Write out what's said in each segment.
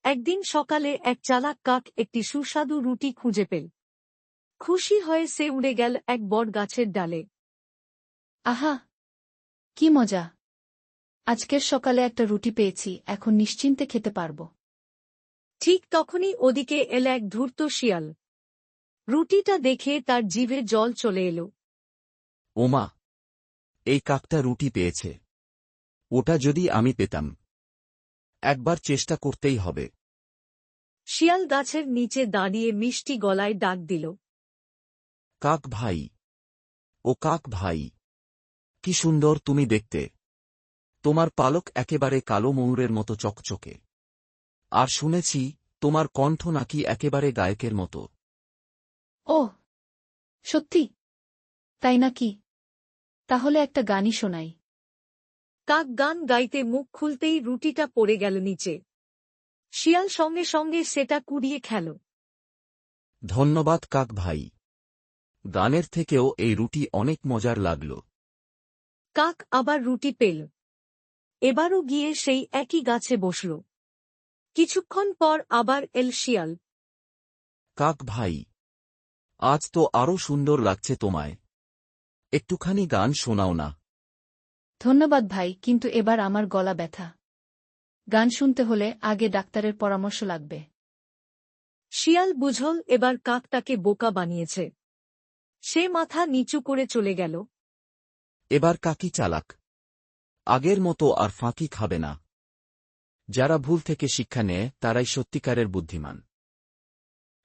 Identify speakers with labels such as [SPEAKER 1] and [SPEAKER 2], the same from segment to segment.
[SPEAKER 1] একদিন সকালে এক চালাক কাক একটি সুস্বাদু রুটি খুঁজে পেল। খুশি হয়ে সে উড়ে গেল এক বট গাছের ডালে।
[SPEAKER 2] আহা, কি মজা! আজকের সকালে একটা রুটি পেয়েছি, এখন নিশ্চিন্তে খেতে পারব।
[SPEAKER 1] ঠিক তখনই ওদিকে এল এক ধূর্ত শিয়াল। রুটিটা দেখে তার জিভে জল চলে এলো।
[SPEAKER 3] ওমা, এই কাকটা রুটি পেয়েছে। ওটা যদি আমি পেতাম। একবার চেষ্টা করতেই হবে।
[SPEAKER 1] শিয়াল গাছের নিচে দাঁড়িয়ে মিষ্টি গলায় ডাক দিল।
[SPEAKER 3] কাক ভাই, ও কাক ভাই, কি সুন্দর তুমি দেখতে। তোমার পালক একেবারে কালো ময়ূরের মতো চকচকে। আর শুনেছি তোমার কণ্ঠ নাকি একেবারে গায়কের মতো।
[SPEAKER 2] ওহ, সত্যি? তাই নাকি? তাহলে একটা গানই শোনাই।
[SPEAKER 1] কাক গান গাইতে মুখ খুলতেই রুটিটা পড়ে গেল নিচে। শিয়াল সঙ্গে সঙ্গে সেটা কুড়িয়ে খেল।
[SPEAKER 3] ধন্যবাদ কাক ভাই। গানের থেকেও এই রুটি অনেক মজার লাগল।
[SPEAKER 1] কাক আবার রুটি পেল। এবারও গিয়ে সেই একই গাছে বসল। কিছুক্ষণ পর আবার এল শিয়াল।
[SPEAKER 3] কাক ভাই, আজ তো আরো সুন্দর লাগছে তোমায়। একটুখানি গান শোনাও না।
[SPEAKER 2] ধন্যবাদ ভাই, কিন্তু এবার আমার গলা ব্যথা। গান শুনতে হলে আগে ডাক্তারের পরামর্শ লাগবে।
[SPEAKER 1] শিয়াল বুঝল এবার কাক তাকে বোকা বানিয়েছে। সে মাথা নিচু করে চলে গেল।
[SPEAKER 3] এবার কাকই চালাক। আগের মতো আর ফাঁকি খাবে না। যারা ভুল থেকে শিক্ষা নেয় তারাই সত্যিকারের বুদ্ধিমান।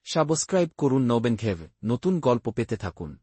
[SPEAKER 3] সাবস্ক্রাইব করুন নবেনঘেভ, নতুন গল্প পেতে থাকুন।